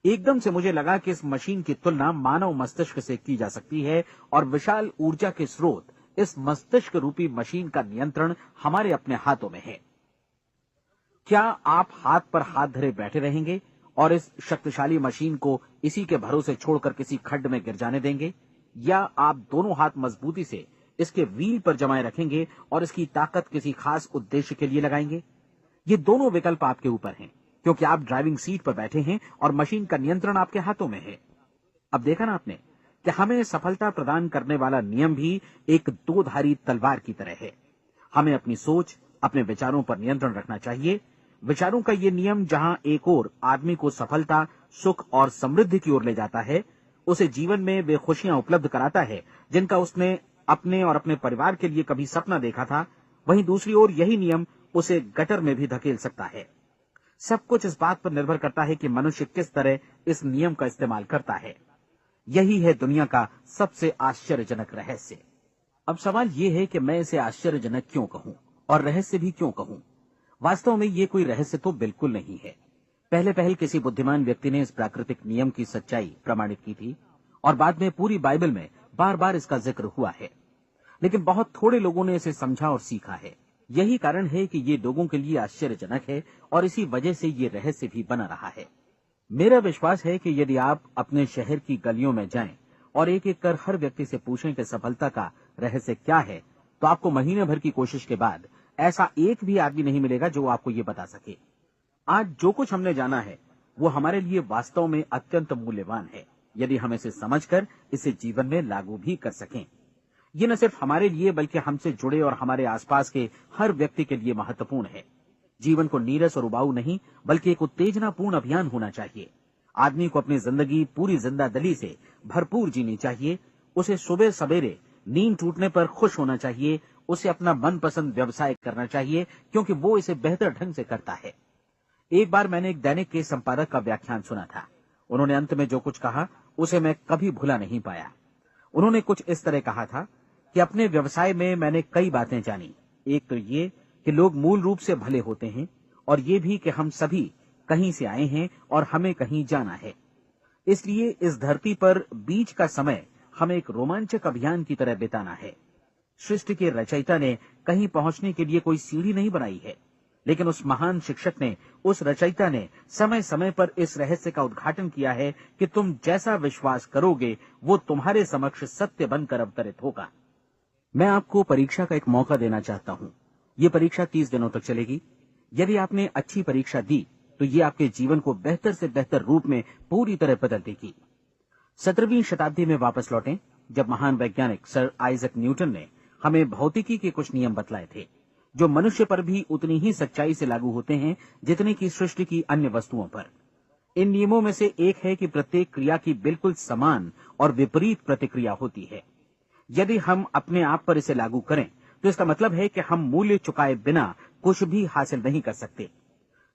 एकदम से मुझे लगा कि इस मशीन की तुलना मानव मस्तिष्क से की जा सकती है और विशाल ऊर्जा के स्रोत इस मस्तिष्क रूपी मशीन का नियंत्रण हमारे अपने हाथों में है। क्या आप हाथ पर हाथ धरे बैठे रहेंगे और इस शक्तिशाली मशीन को इसी के भरोसे छोड़कर किसी खड्ड में गिर जाने देंगे, या आप दोनों हाथ मजबूती से इसके व्हील पर जमाए रखेंगे और इसकी ताकत किसी खास उद्देश्य के लिए लगाएंगे? ये दोनों विकल्प आपके ऊपर हैं, क्योंकि आप ड्राइविंग सीट पर बैठे हैं और मशीन का नियंत्रण आपके हाथों में है। अब देखा ना आपने कि हमें सफलता प्रदान करने वाला नियम भी एक दो-धारी तलवार की तरह है। हमें अपनी सोच, अपने विचारों पर नियंत्रण रखना चाहिए। विचारों का ये नियम जहां एक ओर आदमी को सफलता, सुख और समृद्धि की ओर ले जाता है, उसे जीवन में वे खुशियां उपलब्ध कराता है जिनका उसने अपने और अपने परिवार के लिए कभी सपना देखा था, वहीं दूसरी ओर यही नियम उसे गटर में भी धकेल सकता है। सब कुछ इस बात पर निर्भर करता है कि मनुष्य किस तरह इस नियम का इस्तेमाल करता है। यही है दुनिया का सबसे आश्चर्यजनक रहस्य। अब सवाल यह है कि मैं इसे आश्चर्यजनक क्यों कहूं और रहस्य भी क्यों कहूं? वास्तव में ये कोई रहस्य तो बिल्कुल नहीं है। पहले पहल किसी बुद्धिमान व्यक्ति ने इस प्राकृतिक नियम की सच्चाई प्रमाणित की थी और बाद में पूरी बाइबल में बार बार इसका जिक्र हुआ है, लेकिन बहुत थोड़े लोगों ने इसे समझा और सीखा है। यही कारण है कि ये लोगों के लिए आश्चर्यजनक है और इसी वजह से ये रहस्य भी बना रहा है। मेरा विश्वास है कि यदि आप अपने शहर की गलियों में जाएं और एक एक कर हर व्यक्ति से पूछें कि सफलता का रहस्य क्या है, तो आपको महीने भर की कोशिश के बाद ऐसा एक भी आदमी नहीं मिलेगा जो आपको ये बता सके। आज जो कुछ हमने जाना है वो हमारे लिए वास्तव में अत्यंत मूल्यवान है, यदि हम इसे समझकर इसे जीवन में लागू भी कर सकें। ये न सिर्फ हमारे लिए बल्कि हमसे जुड़े और हमारे आसपास के हर व्यक्ति के लिए महत्वपूर्ण है। जीवन को नीरस और उबाऊ नहीं बल्कि एक उत्तेजनापूर्ण अभियान होना चाहिए। आदमी को अपनी जिंदगी पूरी जिंदादिली से भरपूर जीनी चाहिए। उसे सुबह सवेरे नींद टूटने पर खुश होना चाहिए। उसे अपना मनपसंद व्यवसाय करना चाहिए क्योंकि वो इसे बेहतर ढंग से करता है। एक बार मैंने एक दैनिक के संपादक का व्याख्यान सुना था। उन्होंने अंत में जो कुछ कहा उसे मैं कभी भुला नहीं पाया। उन्होंने कुछ इस तरह कहा था कि अपने व्यवसाय में मैंने कई बातें जानी। एक तो ये कि लोग मूल रूप से भले होते हैं और ये भी कि हम सभी कहीं से आए हैं और हमें कहीं जाना है। इसलिए इस धरती पर बीच का समय हमें एक रोमांचक अभियान की तरह बिताना है। सृष्टि के रचयिता ने कहीं पहुंचने के लिए कोई सीढ़ी नहीं बनाई है, लेकिन उस महान शिक्षक ने, उस रचयिता ने समय समय पर इस रहस्य का उद्घाटन किया है कि तुम जैसा विश्वास करोगे वो तुम्हारे समक्ष सत्य बनकर अवतरित होगा। मैं आपको परीक्षा का एक मौका देना चाहता हूं। ये परीक्षा 30 दिनों तक चलेगी। यदि आपने अच्छी परीक्षा दी तो ये आपके जीवन को बेहतर से बेहतर रूप में पूरी तरह बदल देगी। 17वीं शताब्दी में वापस लौटें, जब महान वैज्ञानिक सर आइजक न्यूटन ने हमें भौतिकी के कुछ नियम बतलाए थे, जो मनुष्य पर भी उतनी ही सच्चाई से लागू होते हैं जितने की सृष्टि की अन्य वस्तुओं पर। इन नियमों में से एक है कि प्रत्येक क्रिया की बिल्कुल समान और विपरीत प्रतिक्रिया होती है। यदि हम अपने आप पर इसे लागू करें तो इसका मतलब है कि हम मूल्य चुकाए बिना कुछ भी हासिल नहीं कर सकते।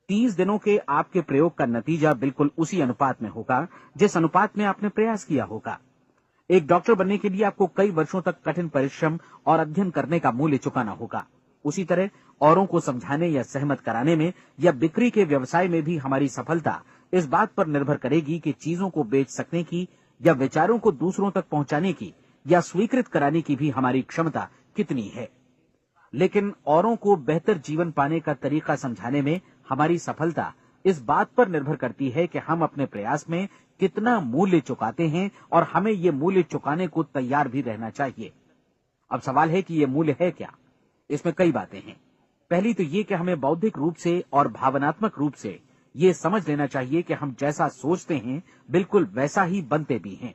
30 दिनों के आपके प्रयोग का नतीजा बिल्कुल उसी अनुपात में होगा जिस अनुपात में आपने प्रयास किया होगा। एक डॉक्टर बनने के लिए आपको कई वर्षों तक कठिन परिश्रम और अध्ययन करने का मूल्य चुकाना होगा। उसी तरह औरों को समझाने या सहमत कराने में या बिक्री के व्यवसाय में भी हमारी सफलता इस बात पर निर्भर करेगी कि चीजों को बेच सकने की या विचारों को दूसरों तक पहुंचाने की या स्वीकृत कराने की भी हमारी क्षमता कितनी है। लेकिन औरों को बेहतर जीवन पाने का तरीका समझाने में हमारी सफलता इस बात पर निर्भर करती है कि हम अपने प्रयास में कितना मूल्य चुकाते हैं और हमें ये मूल्य चुकाने को तैयार भी रहना चाहिए। अब सवाल है कि ये मूल्य है क्या? इसमें कई बातें हैं। पहली तो ये कि हमें बौद्धिक रूप से और भावनात्मक रूप से ये समझ लेना चाहिए कि हम जैसा सोचते हैं बिल्कुल वैसा ही बनते भी हैं।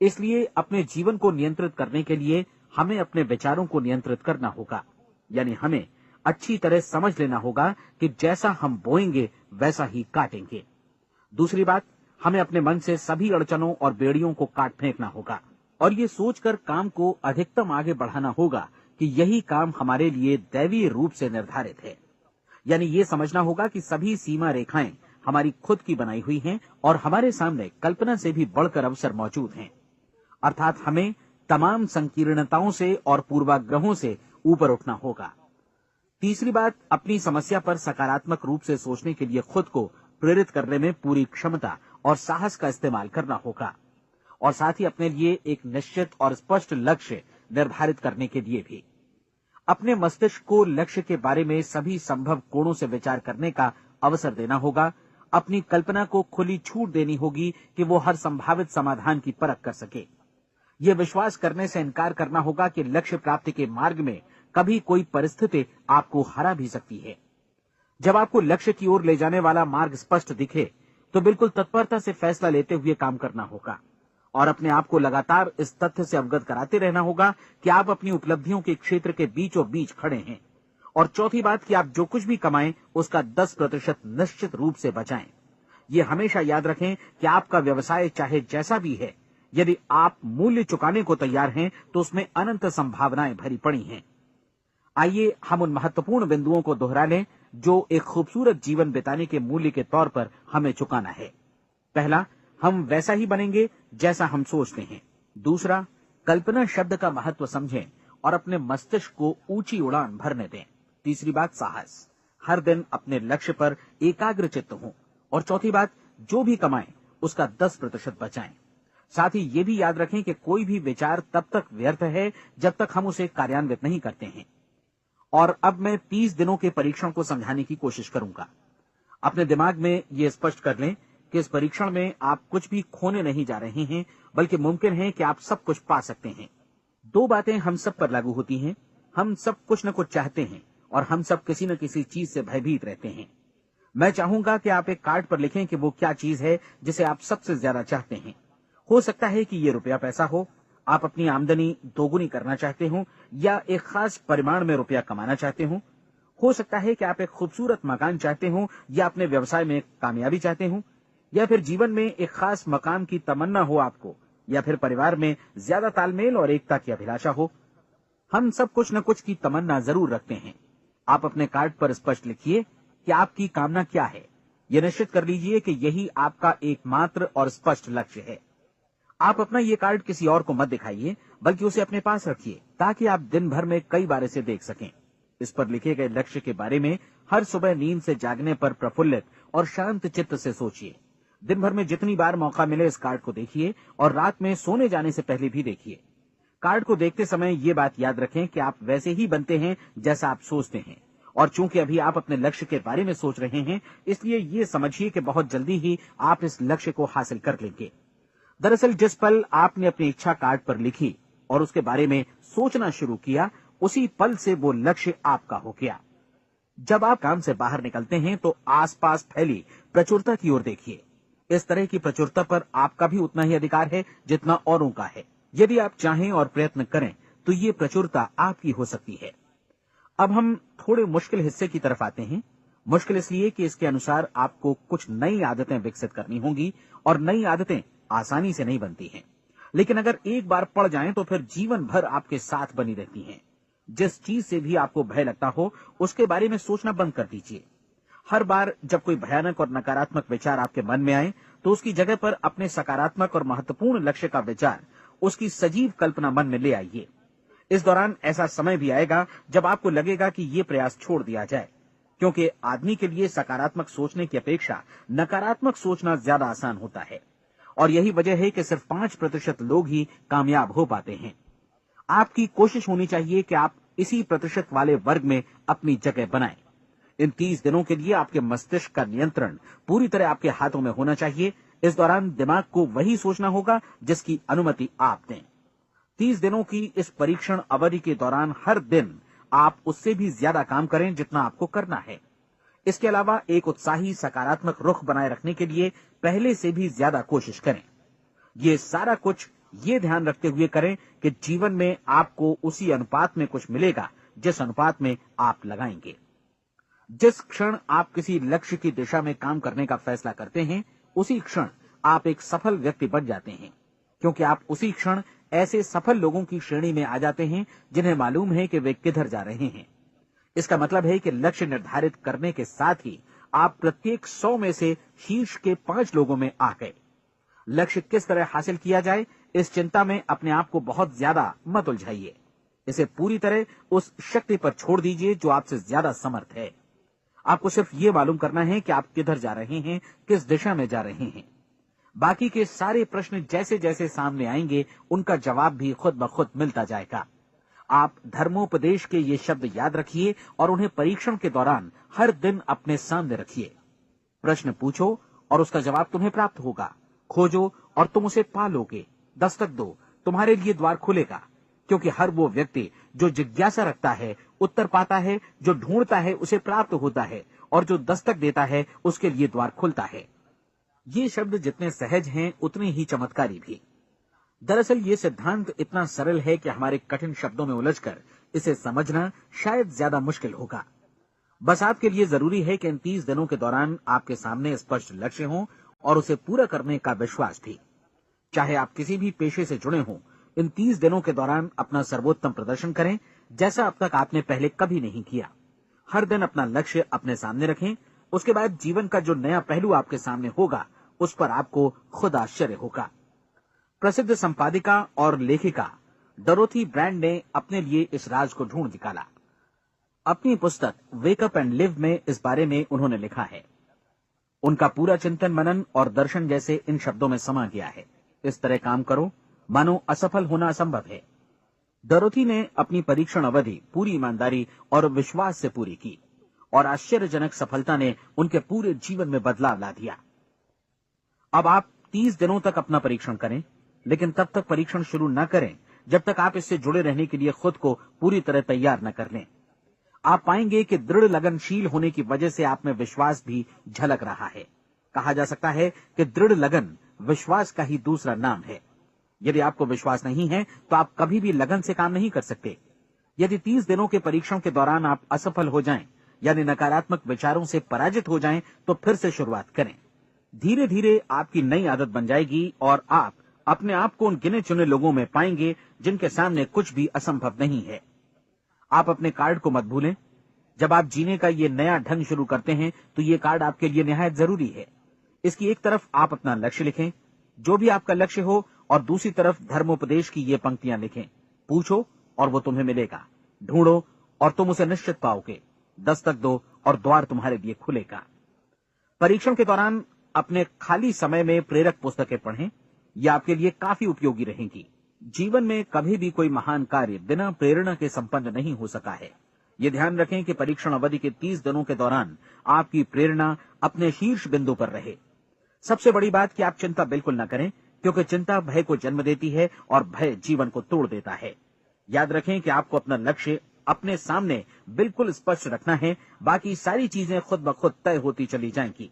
इसलिए अपने जीवन को नियंत्रित करने के लिए हमें अपने विचारों को नियंत्रित करना होगा। यानी हमें अच्छी तरह समझ लेना होगा कि जैसा हम बोएंगे वैसा ही काटेंगे। दूसरी बात, हमें अपने मन से सभी अड़चनों और बेड़ियों को काट फेंकना होगा और ये सोचकर काम को अधिकतम आगे बढ़ाना होगा कि यही काम हमारे लिए दैवीय रूप से निर्धारित है। यानी ये समझना होगा कि सभी सीमा रेखाएं हमारी खुद की बनाई हुई हैं और हमारे सामने कल्पना से भी बढ़कर अवसर मौजूद हैं। अर्थात हमें तमाम संकीर्णताओं से और पूर्वाग्रहों से ऊपर उठना होगा। तीसरी बात, अपनी समस्या पर सकारात्मक रूप से सोचने के लिए खुद को प्रेरित करने में पूरी क्षमता और साहस का इस्तेमाल करना होगा और साथ ही अपने लिए एक निश्चित और स्पष्ट लक्ष्य निर्धारित करने के लिए भी। अपने मस्तिष्क को लक्ष्य के बारे में सभी संभव कोणों से विचार करने का अवसर देना होगा। अपनी कल्पना को खुली छूट देनी होगी कि वो हर संभावित समाधान की परख कर सके। ये विश्वास करने से इनकार करना होगा कि लक्ष्य प्राप्ति के मार्ग में कभी कोई परिस्थिति आपको हरा भी सकती है। जब आपको लक्ष्य की ओर ले जाने वाला मार्ग स्पष्ट दिखे तो बिल्कुल तत्परता से फैसला लेते हुए काम करना होगा और अपने आप को लगातार इस तथ्य से अवगत कराते रहना होगा कि आप अपनी उपलब्धियों के क्षेत्र के बीचों बीच खड़े हैं। और चौथी बात कि आप जो कुछ भी कमाएं उसका 10% निश्चित रूप से बचाएं। ये हमेशा याद रखें कि आपका व्यवसाय चाहे जैसा भी है, यदि आप मूल्य चुकाने को तैयार हैं तो उसमें अनंत संभावनाएं भरी पड़ी हैं। आइए हम उन महत्वपूर्ण बिंदुओं को दोहरा लें जो एक खूबसूरत जीवन बिताने के मूल्य के तौर पर हमें चुकाना है। पहला, हम वैसा ही बनेंगे जैसा हम सोचते हैं। दूसरा, कल्पना शब्द का महत्व समझें और अपने मस्तिष्क को ऊंची उड़ान भरने दें। तीसरी बात, साहस, हर दिन अपने लक्ष्य पर एकाग्र चित्त हों। और चौथी बात, जो भी कमाएं उसका 10% बचाएं। साथ ही ये भी याद रखें कि कोई भी विचार तब तक व्यर्थ है जब तक हम उसे कार्यान्वित नहीं करते हैं। और अब मैं 30 दिनों के परीक्षण को समझाने की कोशिश करूंगा। अपने दिमाग में ये स्पष्ट कर लें कि इस परीक्षण में आप कुछ भी खोने नहीं जा रहे हैं, बल्कि मुमकिन है कि आप सब कुछ पा सकते हैं। 2 बातें हम सब पर लागू होती हैं। हम सब कुछ न कुछ चाहते हैं और हम सब किसी न किसी चीज से भयभीत रहते हैं। मैं चाहूंगा कि आप एक कार्ड पर लिखें कि वो क्या चीज है जिसे आप सबसे ज्यादा चाहते हैं। हो सकता है कि ये रुपया पैसा हो, आप अपनी आमदनी दोगुनी करना चाहते हो, या एक खास परिमाण में रुपया कमाना चाहते हो सकता है कि आप एक खूबसूरत मकान चाहते हो, या अपने व्यवसाय में कामयाबी चाहते हो, या फिर जीवन में एक खास मकाम की तमन्ना हो आपको, या फिर परिवार में ज्यादा तालमेल और एकता की अभिलाषा हो। हम सब कुछ न कुछ की तमन्ना जरूर रखते हैं। आप अपने कार्ड पर स्पष्ट लिखिए कि आपकी कामना क्या है। यह निश्चित कर लीजिए कि यही आपका एकमात्र और स्पष्ट लक्ष्य है। आप अपना ये कार्ड किसी और को मत दिखाइए, बल्कि उसे अपने पास रखिए, ताकि आप दिन भर में कई बार इसे देख सकें। इस पर लिखे गए लक्ष्य के बारे में हर सुबह नींद से जागने पर प्रफुल्लित और शांत चित्त से सोचिए। दिन भर में जितनी बार मौका मिले इस कार्ड को देखिए, और रात में सोने जाने से पहले भी देखिए। कार्ड को देखते समय ये बात याद रखें कि आप वैसे ही बनते हैं जैसा आप सोचते हैं, और चूंकि अभी आप अपने लक्ष्य के बारे में सोच रहे हैं, इसलिए ये समझिए कि बहुत जल्दी ही आप इस लक्ष्य को हासिल कर लेंगे। दरअसल जिस पल आपने अपनी इच्छा कार्ड पर लिखी और उसके बारे में सोचना शुरू किया, उसी पल से वो लक्ष्य आपका हो गया। जब आप काम से बाहर निकलते हैं तो आसपास फैली प्रचुरता की ओर देखिए। इस तरह की प्रचुरता पर आपका भी उतना ही अधिकार है जितना औरों का है। यदि आप चाहें और प्रयत्न करें तो ये प्रचुरता आपकी हो सकती है। अब हम थोड़े मुश्किल हिस्से की तरफ आते हैं। मुश्किल इसलिए कि इसके अनुसार आपको कुछ नई आदतें विकसित करनी होंगी, और नई आदतें आसानी से नहीं बनती हैं, लेकिन अगर एक बार पड़ जाएं तो फिर जीवन भर आपके साथ बनी रहती हैं। जिस चीज से भी आपको भय लगता हो, उसके बारे में सोचना बंद कर दीजिए। हर बार जब कोई भयानक और नकारात्मक विचार आपके मन में आए, तो उसकी जगह पर अपने सकारात्मक और महत्वपूर्ण लक्ष्य का विचार, उसकी सजीव कल्पना मन में ले आइए। इस दौरान ऐसा समय भी आएगा जब आपको लगेगा कि ये प्रयास छोड़ दिया जाए, क्योंकि आदमी के लिए सकारात्मक सोचने की अपेक्षा नकारात्मक सोचना ज्यादा आसान होता है। और यही वजह है कि सिर्फ 5% लोग ही कामयाब हो पाते हैं। आपकी कोशिश होनी चाहिए कि आप इसी प्रतिशत वाले वर्ग में अपनी जगह बनाएं। इन 30 दिनों के लिए आपके मस्तिष्क का नियंत्रण पूरी तरह आपके हाथों में होना चाहिए। इस दौरान दिमाग को वही सोचना होगा जिसकी अनुमति आप दें। 30 दिनों की इस परीक्षण अवधि के दौरान हर दिन आप उससे भी ज्यादा काम करें जितना आपको करना है। इसके अलावा एक उत्साही सकारात्मक रुख बनाए रखने के लिए पहले से भी ज्यादा कोशिश करें। ये सारा कुछ ये ध्यान रखते हुए करें कि जीवन में आपको उसी अनुपात में कुछ मिलेगा जिस अनुपात में आप लगाएंगे। जिस क्षण आप किसी लक्ष्य की दिशा में काम करने का फैसला करते हैं, उसी क्षण आप एक सफल व्यक्ति बन जाते हैं, क्योंकि आप उसी क्षण ऐसे सफल लोगों की श्रेणी में आ जाते हैं जिन्हें मालूम है कि वे किधर जा रहे हैं। इसका मतलब है कि लक्ष्य निर्धारित करने के साथ ही आप प्रत्येक 100 में से शीर्ष के 5 लोगों में आ गए। लक्ष्य किस तरह हासिल किया जाए, इस चिंता में अपने आप को बहुत ज्यादा मत उलझाइए। इसे पूरी तरह उस शक्ति पर छोड़ दीजिए जो आपसे ज्यादा समर्थ है। आपको सिर्फ ये मालूम करना है कि आप किधर जा रहे हैं, किस दिशा में जा रहे हैं। बाकी के सारे प्रश्न जैसे जैसे सामने आएंगे, उनका जवाब भी खुद ब खुद मिलता जाएगा। आप धर्मोपदेश के ये शब्द याद रखिए और उन्हें परीक्षण के दौरान हर दिन अपने सामने रखिए। प्रश्न पूछो और उसका जवाब तुम्हें प्राप्त होगा। खोजो और तुम उसे पा लोगे। दस्तक दो, तुम्हारे लिए द्वार खुलेगा, क्योंकि हर वो व्यक्ति जो जिज्ञासा रखता है उत्तर पाता है, जो ढूंढता है उसे प्राप्त होता है, और जो दस्तक देता है उसके लिए द्वार खुलता है। ये शब्द जितने सहज हैं उतने ही चमत्कारी भी। दरअसल ये सिद्धांत इतना सरल है कि हमारे कठिन शब्दों में उलझकर इसे समझना शायद ज्यादा मुश्किल होगा। बस आपके लिए जरूरी है कि इन 30 दिनों के दौरान आपके सामने स्पष्ट लक्ष्य हो और उसे पूरा करने का विश्वास भी। चाहे आप किसी भी पेशे से जुड़े हों, इन 30 दिनों के दौरान अपना सर्वोत्तम प्रदर्शन करें, जैसा अब तक आपने पहले कभी नहीं किया। हर दिन अपना लक्ष्य अपने सामने रखें। उसके बाद जीवन का जो नया पहलू आपके सामने होगा, उस पर आपको खुद आश्चर्य होगा। प्रसिद्ध संपादिका और लेखिका डोरोथी ब्रैंड ने अपने लिए इस राज को ढूंढ निकाला। अपनी पुस्तक वेक अप एंड लिव में इस बारे में उन्होंने लिखा है। उनका पूरा चिंतन मनन और दर्शन जैसे इन शब्दों में समा गया है। इस तरह काम करो मानो असफल होना असंभव है। डोरोथी ने अपनी परीक्षण अवधि पूरी ईमानदारी और विश्वास से पूरी की और आश्चर्यजनक सफलता ने उनके पूरे जीवन में बदलाव ला दिया। अब आप 30 दिनों तक अपना परीक्षण करें, लेकिन तब तक परीक्षण शुरू न करें जब तक आप इससे जुड़े रहने के लिए खुद को पूरी तरह तैयार न कर लें। आप पाएंगे कि दृढ़ लगनशील होने की वजह से आप में विश्वास भी झलक रहा है। कहा जा सकता है कि दृढ़ लगन विश्वास का ही दूसरा नाम है। यदि आपको विश्वास नहीं है तो आप कभी भी लगन से काम नहीं कर सकते। यदि 30 दिनों के परीक्षण के दौरान आप असफल हो जाएं, यानी नकारात्मक विचारों से पराजित हो जाएं, तो फिर से शुरुआत करें। धीरे धीरे आपकी नई आदत बन जाएगी और आप अपने आप को उन गिने चुने लोगों में पाएंगे जिनके सामने कुछ भी असंभव नहीं है। आप अपने कार्ड को मत भूलें। जब आप जीने का ये नया ढंग शुरू करते हैं तो ये कार्ड आपके लिए निहायत जरूरी है। इसकी एक तरफ आप अपना लक्ष्य लिखें, जो भी आपका लक्ष्य हो, और दूसरी तरफ धर्मोपदेश की ये पंक्तियां लिखें। पूछो और वो तुम्हें मिलेगा, ढूंढो और तुम उसे निश्चित पाओगे, दस्तक दो और द्वार तुम्हारे लिए खुलेगा। परीक्षण के दौरान अपने खाली समय में प्रेरक पुस्तकें पढ़ें। ये आपके लिए काफी उपयोगी रहेंगी। जीवन में कभी भी कोई महान कार्य बिना प्रेरणा के संपन्न नहीं हो सका है। ये ध्यान रखें कि परीक्षण अवधि के 30 दिनों के दौरान आपकी प्रेरणा अपने शीर्ष बिंदु पर रहे। सबसे बड़ी बात कि आप चिंता बिल्कुल न करें, क्योंकि चिंता भय को जन्म देती है और भय जीवन को तोड़ देता है। याद रखें कि आपको अपना लक्ष्य अपने सामने बिल्कुल स्पष्ट रखना है, बाकी सारी चीजें खुद ब खुद तय होती चली जाएंगी।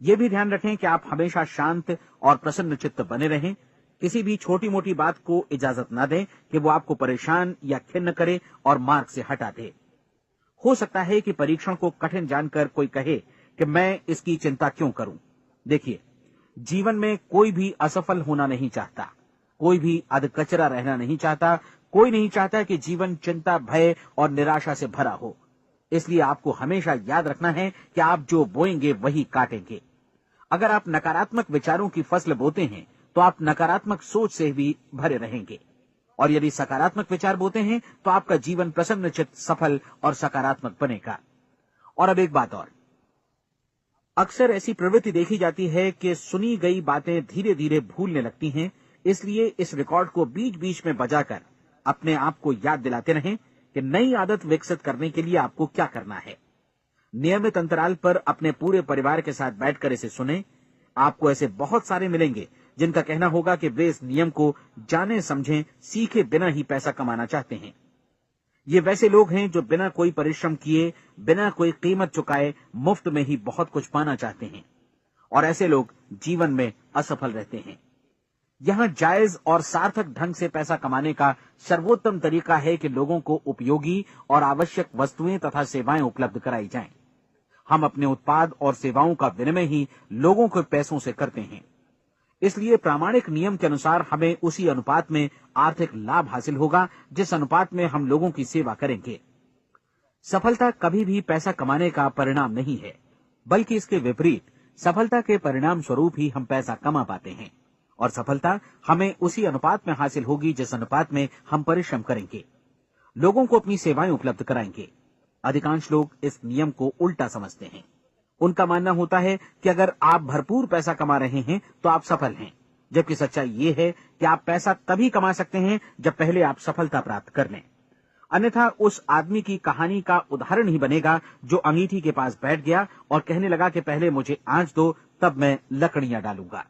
ये भी ध्यान रखें कि आप हमेशा शांत और प्रसन्न चित्त बने रहें। किसी भी छोटी मोटी बात को इजाजत न दें कि वो आपको परेशान या खिन्न करे और मार्ग से हटा दे। हो सकता है कि परीक्षण को कठिन जानकर कोई कहे कि मैं इसकी चिंता क्यों करूं। देखिए, जीवन में कोई भी असफल होना नहीं चाहता, कोई भी अधकचरा रहना नहीं चाहता, कोई नहीं चाहता कि जीवन चिंता, भय और निराशा से भरा हो। इसलिए आपको हमेशा याद रखना है कि आप जो बोएंगे वही काटेंगे। अगर आप नकारात्मक विचारों की फसल बोते हैं तो आप नकारात्मक सोच से भी भरे रहेंगे, और यदि सकारात्मक विचार बोते हैं तो आपका जीवन प्रसन्नचित्त, सफल और सकारात्मक बनेगा। और अब एक बात और, अक्सर ऐसी प्रवृत्ति देखी जाती है कि सुनी गई बातें धीरे धीरे भूलने लगती हैं। इसलिए इस रिकॉर्ड को बीच बीच में बजाकर अपने आप को याद दिलाते रहें कि नई आदत विकसित करने के लिए आपको क्या करना है। नियमित अंतराल पर अपने पूरे परिवार के साथ बैठकर इसे सुनें। आपको ऐसे बहुत सारे मिलेंगे जिनका कहना होगा कि वे इस नियम को जाने समझे सीखे बिना ही पैसा कमाना चाहते हैं। ये वैसे लोग हैं जो बिना कोई परिश्रम किए, बिना कोई कीमत चुकाए मुफ्त में ही बहुत कुछ पाना चाहते हैं, और ऐसे लोग जीवन में असफल रहते हैं। यहां जायज और सार्थक ढंग से पैसा कमाने का सर्वोत्तम तरीका है कि लोगों को उपयोगी और आवश्यक वस्तुएं तथा सेवाएं उपलब्ध कराई जाएं। हम अपने उत्पाद और सेवाओं का विनिमय ही लोगों के पैसों से करते हैं। इसलिए प्रामाणिक नियम के अनुसार हमें उसी अनुपात में आर्थिक लाभ हासिल होगा जिस अनुपात में हम लोगों की सेवा करेंगे। सफलता कभी भी पैसा कमाने का परिणाम नहीं है, बल्कि इसके विपरीत सफलता के परिणाम स्वरूप ही हम पैसा कमा पाते हैं, और सफलता हमें उसी अनुपात में हासिल होगी जिस अनुपात में हम परिश्रम करेंगे, लोगों को अपनी सेवाएं उपलब्ध कराएंगे। अधिकांश लोग इस नियम को उल्टा समझते हैं। उनका मानना होता है कि अगर आप भरपूर पैसा कमा रहे हैं तो आप सफल हैं, जबकि सच्चाई ये है कि आप पैसा तभी कमा सकते हैं जब पहले आप सफलता प्राप्त कर लें। अन्यथा उस आदमी की कहानी का उदाहरण ही बनेगा जो अंगीठी के पास बैठ गया और कहने लगा कि पहले मुझे आंच दो, तब मैं लकड़ियां डालूंगा।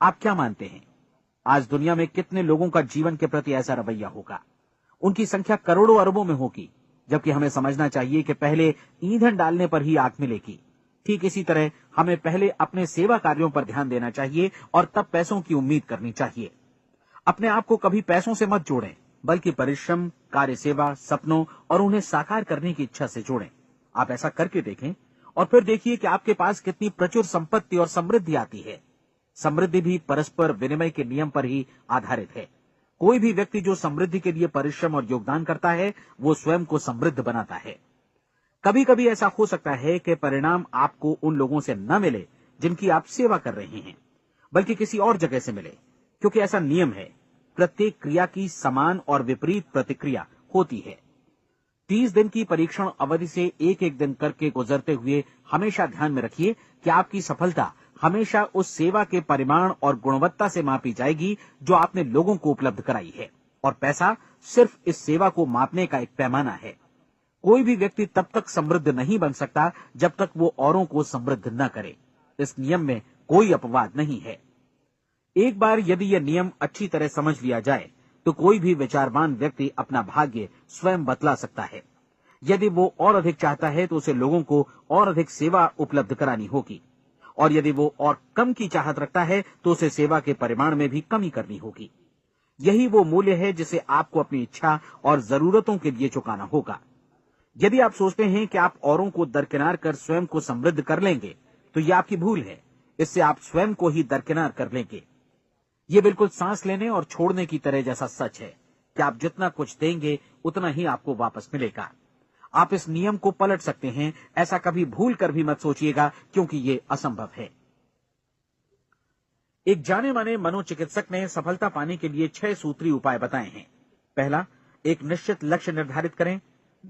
आप क्या मानते हैं, आज दुनिया में कितने लोगों का जीवन के प्रति ऐसा रवैया होगा? उनकी संख्या करोड़ों अरबों में होगी, जबकि हमें समझना चाहिए कि पहले ईंधन डालने पर ही आग मिलेगी। ठीक इसी तरह हमें पहले अपने सेवा कार्यों पर ध्यान देना चाहिए और तब पैसों की उम्मीद करनी चाहिए। अपने आप को कभी पैसों से मत जोड़ें, बल्कि परिश्रम, कार्य सेवा, सपनों और उन्हें साकार करने की इच्छा से जोड़ें। आप ऐसा करके देखें और फिर देखिए कि आपके पास कितनी प्रचुर संपत्ति और समृद्धि आती है। समृद्धि भी परस्पर विनिमय के नियम पर ही आधारित है। कोई भी व्यक्ति जो समृद्धि के लिए परिश्रम और योगदान करता है, वो स्वयं को समृद्ध बनाता है। कभी कभी ऐसा हो सकता है कि परिणाम आपको उन लोगों से न मिले जिनकी आप सेवा कर रहे हैं, बल्कि किसी और जगह से मिले, क्योंकि ऐसा नियम है, प्रत्येक क्रिया की समान और विपरीत प्रतिक्रिया होती है। 30 दिन की परीक्षण अवधि से एक एक दिन करके गुजरते हुए हमेशा ध्यान में रखिए कि आपकी सफलता हमेशा उस सेवा के परिमाण और गुणवत्ता से मापी जाएगी जो आपने लोगों को उपलब्ध कराई है, और पैसा सिर्फ इस सेवा को मापने का एक पैमाना है। कोई भी व्यक्ति तब तक समृद्ध नहीं बन सकता जब तक वो औरों को समृद्ध न करे। इस नियम में कोई अपवाद नहीं है। एक बार यदि यह नियम अच्छी तरह समझ लिया जाए तो कोई भी विचारवान व्यक्ति अपना भाग्य स्वयं बतला सकता है। यदि वो और अधिक चाहता है तो उसे लोगों को और अधिक सेवा उपलब्ध करानी होगी, और यदि वो और कम की चाहत रखता है तो उसे सेवा के परिमाण में भी कमी करनी होगी। यही वो मूल्य है जिसे आपको अपनी इच्छा और जरूरतों के लिए चुकाना होगा। यदि आप सोचते हैं कि आप औरों को दरकिनार कर स्वयं को समृद्ध कर लेंगे तो यह आपकी भूल है। इससे आप स्वयं को ही दरकिनार कर लेंगे। ये बिल्कुल सांस लेने और छोड़ने की तरह जैसा सच है कि आप जितना कुछ देंगे उतना ही आपको वापस मिलेगा। आप इस नियम को पलट सकते हैं, ऐसा कभी भूल कर भी मत सोचिएगा, क्योंकि ये असंभव है। एक जाने माने मनोचिकित्सक ने सफलता पाने के लिए 6 सूत्री उपाय बताए हैं। पहला, एक निश्चित लक्ष्य निर्धारित करें।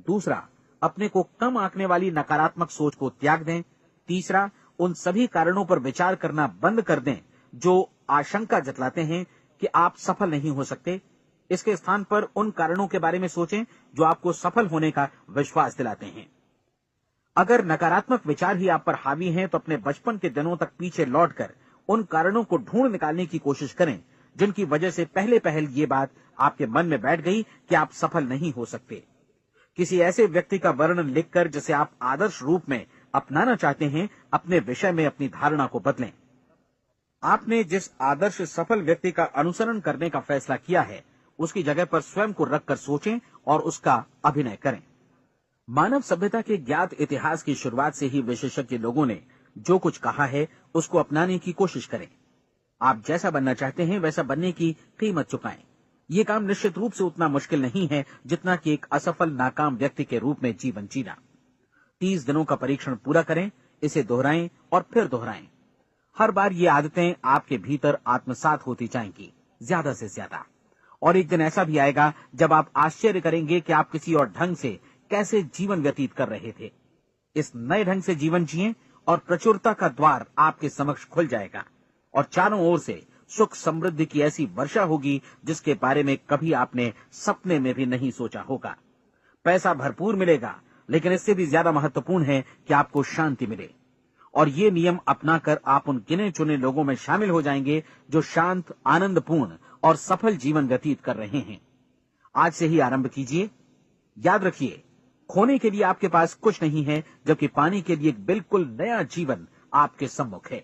दूसरा, अपने को कम आंकने वाली नकारात्मक सोच को त्याग दें। तीसरा, उन सभी कारणों पर विचार करना बंद कर दें जो आशंका जतलाते हैं कि आप सफल नहीं हो सकते। इसके स्थान पर उन कारणों के बारे में सोचें जो आपको सफल होने का विश्वास दिलाते हैं। अगर नकारात्मक विचार ही आप पर हावी हैं तो अपने बचपन के दिनों तक पीछे लौटकर उन कारणों को ढूंढ निकालने की कोशिश करें जिनकी वजह से पहले पहल ये बात आपके मन में बैठ गई कि आप सफल नहीं हो सकते। किसी ऐसे व्यक्ति का वर्णन लिखकर जिसे आप आदर्श रूप में अपनाना चाहते हैं, अपने विषय में अपनी धारणा को बदलें। आपने जिस आदर्श सफल व्यक्ति का अनुसरण करने का फैसला किया है उसकी जगह पर स्वयं को रखकर सोचें और उसका अभिनय करें। मानव सभ्यता के ज्ञात इतिहास की शुरुआत से ही विशेषज्ञ लोगों ने जो कुछ कहा है उसको अपनाने की कोशिश करें। आप जैसा बनना चाहते हैं वैसा बनने की कीमत चुकाएं। ये काम निश्चित रूप से उतना मुश्किल नहीं है जितना कि एक असफल नाकाम व्यक्ति के रूप में जीवन जीना। 30 दिनों का परीक्षण पूरा करें, इसे दोहराएं और फिर दोहराएं। हर बार ये आदतें आपके भीतर आत्मसात होती जाएंगी, ज्यादा से ज्यादा। और एक दिन ऐसा भी आएगा जब आप आश्चर्य करेंगे कि आप किसी और ढंग से कैसे जीवन व्यतीत कर रहे थे। इस नए ढंग से जीवन जिएं और प्रचुरता का द्वार आपके समक्ष खुल जाएगा और चारों ओर से सुख समृद्धि की ऐसी वर्षा होगी जिसके बारे में कभी आपने सपने में भी नहीं सोचा होगा। पैसा भरपूर मिलेगा, लेकिन इससे भी ज्यादा महत्वपूर्ण है कि आपको शांति मिले। और ये नियम अपनाकर आप उन गिने चुने लोगों में शामिल हो जाएंगे जो शांत, आनंदपूर्ण और सफल जीवन व्यतीत कर रहे हैं। आज से ही आरंभ कीजिए। याद रखिए, खोने के लिए आपके पास कुछ नहीं है, जबकि पाने के लिए एक बिल्कुल नया जीवन आपके सम्मुख है।